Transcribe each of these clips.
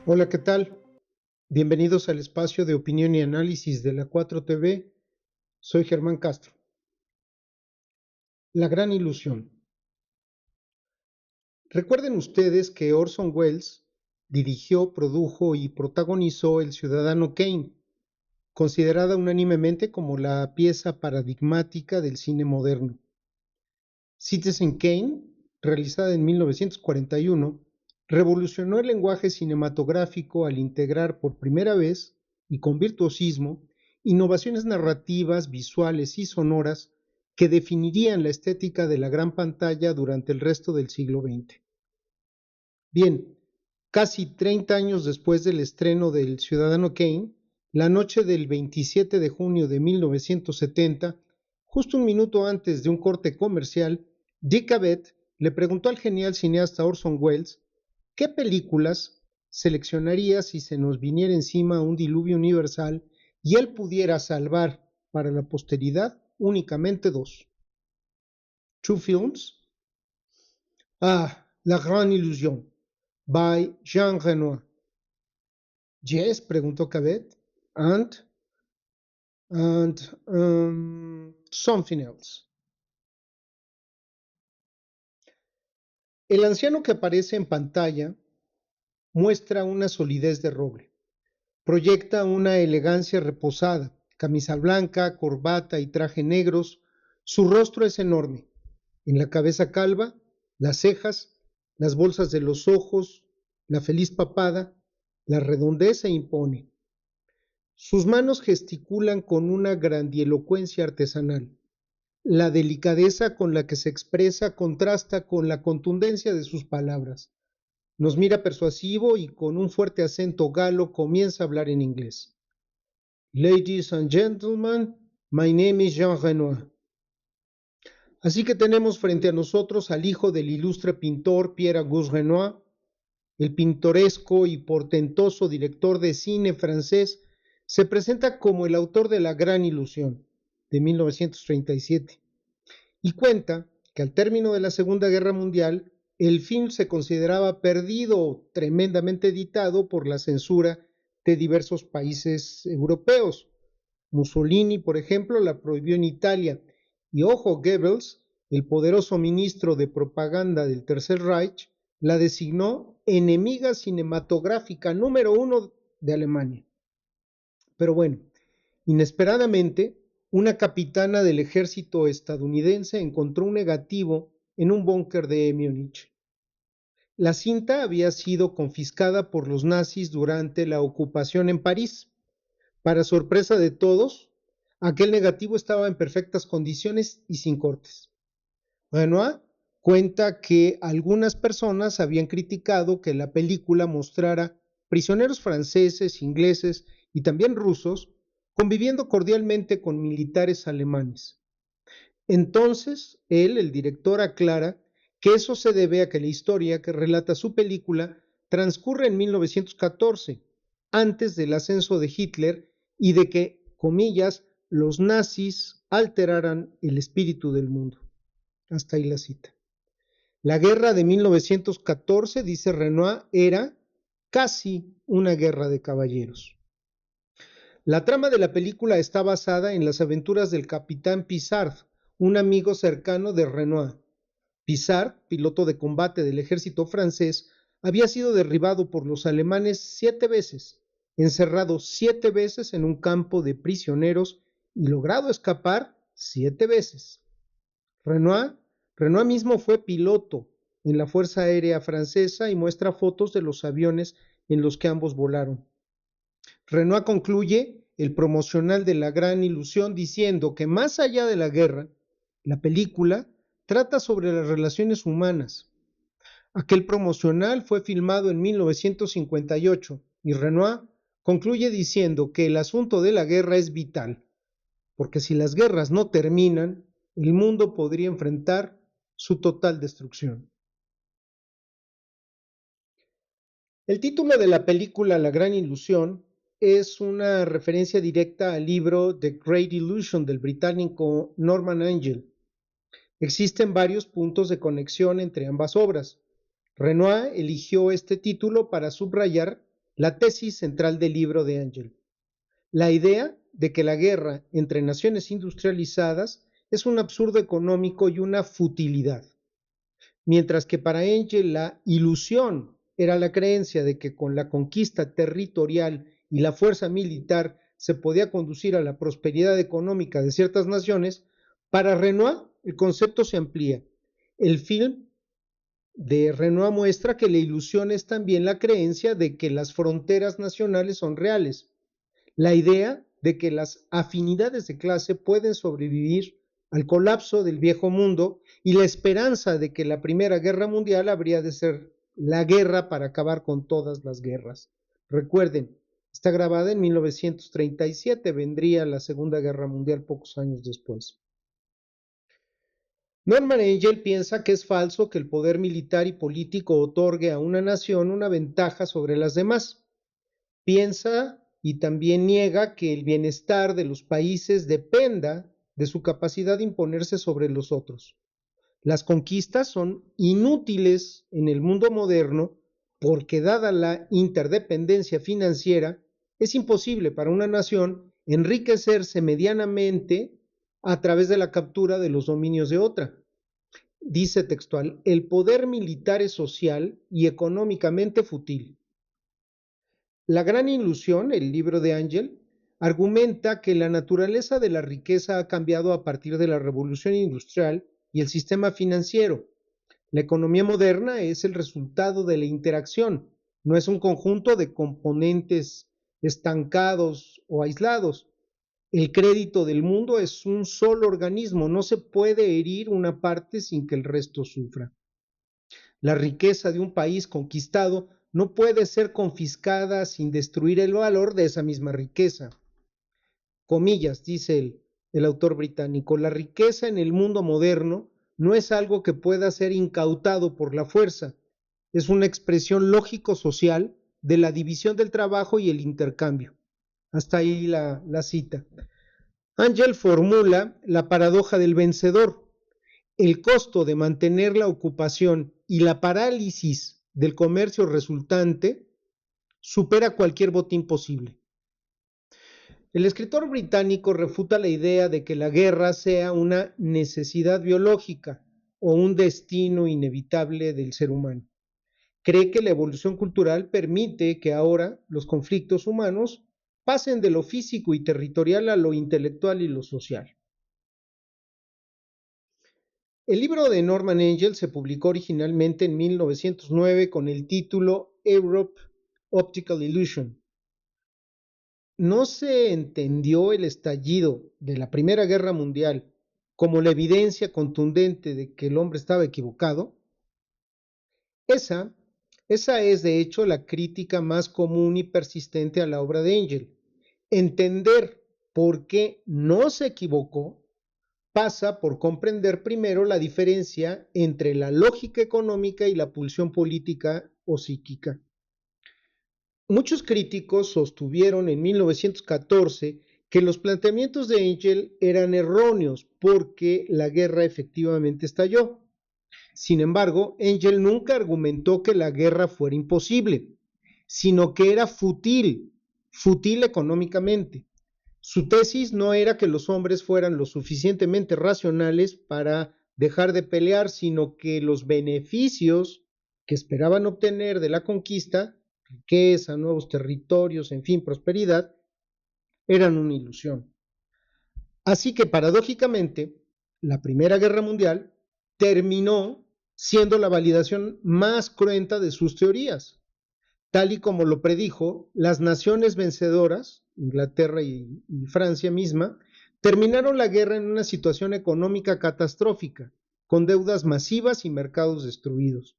Hola, ¿qué tal? Bienvenidos al espacio de opinión y análisis de la 4TV. Soy Germán Castro. La gran ilusión. Recuerden ustedes que Orson Welles dirigió, produjo y protagonizó El Ciudadano Kane, considerada unánimemente como la pieza paradigmática del cine moderno. Citizen Kane, realizada en 1941, revolucionó el lenguaje cinematográfico al integrar por primera vez, y con virtuosismo, innovaciones narrativas, visuales y sonoras que definirían la estética de la gran pantalla durante el resto del siglo XX. Bien, casi 30 años después del estreno del Ciudadano Kane, la noche del 27 de junio de 1970, justo un minuto antes de un corte comercial, Dick Cavett le preguntó al genial cineasta Orson Welles qué películas seleccionaría si se nos viniera encima un diluvio universal y él pudiera salvar para la posteridad únicamente dos. Two films. La Grande Illusion, by Jean Renoir. Yes, preguntó Cavett. And? Something else. El anciano que aparece en pantalla muestra una solidez de roble. Proyecta una elegancia reposada, camisa blanca, corbata y traje negros. Su rostro es enorme. En la cabeza calva, las cejas, las bolsas de los ojos, la feliz papada, la redondez impone. Sus manos gesticulan con una grandielocuencia artesanal. La delicadeza con la que se expresa contrasta con la contundencia de sus palabras. Nos mira persuasivo y con un fuerte acento galo comienza a hablar en inglés. Ladies and gentlemen, my name is Jean Renoir. Así que tenemos frente a nosotros al hijo del ilustre pintor Pierre-Auguste Renoir, el pintoresco y portentoso director de cine francés. Se presenta como el autor de La Gran Ilusión, de 1937, y cuenta que al término de la Segunda Guerra Mundial, el film se consideraba perdido o tremendamente editado por la censura de diversos países europeos. Mussolini, por ejemplo, la prohibió en Italia, y ojo, Goebbels, el poderoso ministro de propaganda del Tercer Reich, la designó enemiga cinematográfica número 1 de Alemania. Pero bueno, inesperadamente, una capitana del ejército estadounidense encontró un negativo en un búnker de Múnich. La cinta había sido confiscada por los nazis durante la ocupación en París. Para sorpresa de todos, aquel negativo estaba en perfectas condiciones y sin cortes. Renoir cuenta que algunas personas habían criticado que la película mostrara prisioneros franceses, ingleses y también rusos conviviendo cordialmente con militares alemanes. Entonces, él, el director, aclara que eso se debe a que la historia que relata su película transcurre en 1914, antes del ascenso de Hitler y de que, comillas, los nazis alteraran el espíritu del mundo. Hasta ahí la cita. La guerra de 1914, dice Renoir, era casi una guerra de caballeros. La trama de la película está basada en las aventuras del capitán Pissard, un amigo cercano de Renoir. Pissard, piloto de combate del ejército francés, había sido derribado por los alemanes 7 veces, encerrado 7 veces en un campo de prisioneros y logrado escapar 7 veces. Renoir mismo fue piloto en la Fuerza Aérea Francesa y muestra fotos de los aviones en los que ambos volaron. Renoir concluye el promocional de La Gran Ilusión diciendo que más allá de la guerra, la película trata sobre las relaciones humanas. Aquel promocional fue filmado en 1958 y Renoir concluye diciendo que el asunto de la guerra es vital, porque si las guerras no terminan, el mundo podría enfrentar su total destrucción. El título de la película La Gran Ilusión es una referencia directa al libro The Great Illusion del británico Norman Angell. Existen varios puntos de conexión entre ambas obras. Renoir eligió este título para subrayar la tesis central del libro de Engel, la idea de que la guerra entre naciones industrializadas es un absurdo económico y una futilidad, mientras que para Engel la ilusión era la creencia de que con la conquista territorial y la fuerza militar se podía conducir a la prosperidad económica de ciertas naciones. Para Renoir el concepto se amplía. El film de Renoir muestra que la ilusión es también la creencia de que las fronteras nacionales son reales, la idea de que las afinidades de clase pueden sobrevivir al colapso del viejo mundo y la esperanza de que la Primera Guerra Mundial habría de ser la guerra para acabar con todas las guerras. Recuerden, está grabada en 1937, vendría la Segunda Guerra Mundial pocos años después. Norman Angell piensa que es falso que el poder militar y político otorgue a una nación una ventaja sobre las demás. Piensa y también niega que el bienestar de los países dependa de su capacidad de imponerse sobre los otros. Las conquistas son inútiles en el mundo moderno porque, dada la interdependencia financiera, es imposible para una nación enriquecerse medianamente a través de la captura de los dominios de otra. Dice textual: el poder militar es social y económicamente fútil. La gran ilusión, el libro de Angell, argumenta que la naturaleza de la riqueza ha cambiado a partir de la revolución industrial y el sistema financiero. La economía moderna es el resultado de la interacción, no es un conjunto de componentes estancados o aislados. El crédito del mundo es un solo organismo, no se puede herir una parte sin que el resto sufra. La riqueza de un país conquistado no puede ser confiscada sin destruir el valor de esa misma riqueza. Comillas, dice el autor británico, la riqueza en el mundo moderno no es algo que pueda ser incautado por la fuerza, es una expresión lógico-social de la división del trabajo y el intercambio. Hasta ahí la cita. Angell formula la paradoja del vencedor. El costo de mantener la ocupación y la parálisis del comercio resultante supera cualquier botín posible. El escritor británico refuta la idea de que la guerra sea una necesidad biológica o un destino inevitable del ser humano. Cree que la evolución cultural permite que ahora los conflictos humanos pasen de lo físico y territorial a lo intelectual y lo social. El libro de Norman Angell se publicó originalmente en 1909 con el título Europe Optical Illusion. No se entendió el estallido de la Primera Guerra Mundial como la evidencia contundente de que el hombre estaba equivocado. Esa es de hecho la crítica más común y persistente a la obra de Angell. Entender por qué no se equivocó pasa por comprender primero la diferencia entre la lógica económica y la pulsión política o psíquica. Muchos críticos sostuvieron en 1914 que los planteamientos de Angell eran erróneos porque la guerra efectivamente estalló. Sin embargo, Angell nunca argumentó que la guerra fuera imposible, sino que era fútil económicamente. Su tesis no era que los hombres fueran lo suficientemente racionales para dejar de pelear, sino que los beneficios que esperaban obtener de la conquista, riqueza, nuevos territorios, en fin, prosperidad, eran una ilusión. Así que paradójicamente, la Primera Guerra Mundial terminó siendo la validación más cruenta de sus teorías. Tal y como lo predijo, las naciones vencedoras, Inglaterra y Francia misma, terminaron la guerra en una situación económica catastrófica, con deudas masivas y mercados destruidos.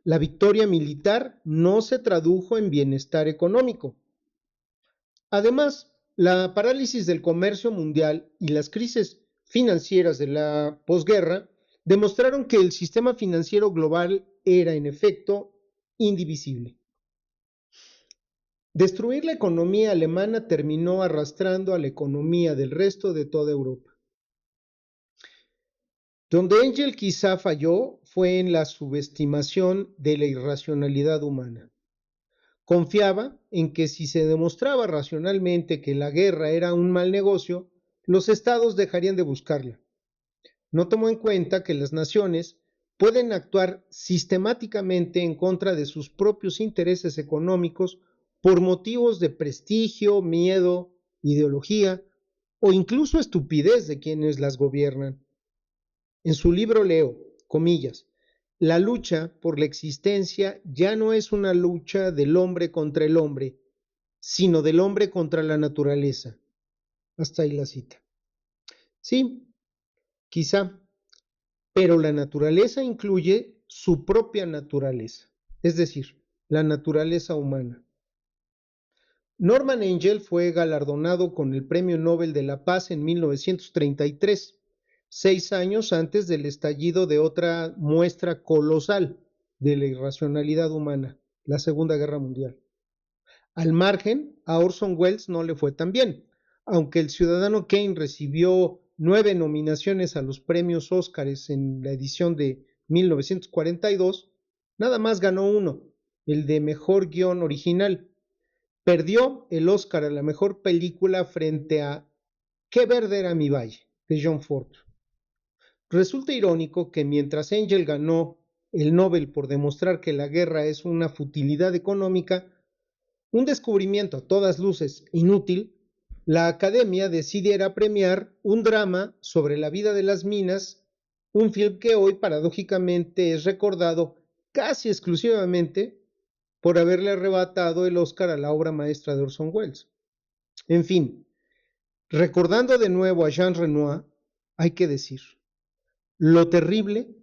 La victoria militar no se tradujo en bienestar económico. Además, la parálisis del comercio mundial y las crisis financieras de la posguerra demostraron que el sistema financiero global era, en efecto, indivisible. Destruir la economía alemana terminó arrastrando a la economía del resto de toda Europa. Donde Angell quizá falló fue en la subestimación de la irracionalidad humana. Confiaba en que si se demostraba racionalmente que la guerra era un mal negocio, los estados dejarían de buscarla. No tomó en cuenta que las naciones pueden actuar sistemáticamente en contra de sus propios intereses económicos por motivos de prestigio, miedo, ideología o incluso estupidez de quienes las gobiernan. En su libro leo, comillas, la lucha por la existencia ya no es una lucha del hombre contra el hombre, sino del hombre contra la naturaleza. Hasta ahí la cita. Sí, quizá, pero la naturaleza incluye su propia naturaleza, es decir, la naturaleza humana. Norman Angell fue galardonado con el Premio Nobel de la Paz en 1933, 6 años antes del estallido de otra muestra colosal de la irracionalidad humana, la Segunda Guerra Mundial. Al margen, a Orson Welles no le fue tan bien, aunque el ciudadano Kane recibió 9 nominaciones a los premios Óscares en la edición de 1942, nada más ganó uno, el de mejor guión original. Perdió el Óscar a la mejor película frente a Qué verde era mi valle, de John Ford. Resulta irónico que mientras Angell ganó el Nobel por demostrar que la guerra es una futilidad económica, un descubrimiento a todas luces inútil, la Academia decidiera premiar un drama sobre la vida de las minas, un film que hoy paradójicamente es recordado casi exclusivamente por haberle arrebatado el Oscar a la obra maestra de Orson Welles. En fin, recordando de nuevo a Jean Renoir, hay que decir, lo terrible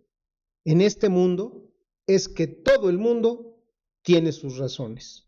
en este mundo es que todo el mundo tiene sus razones.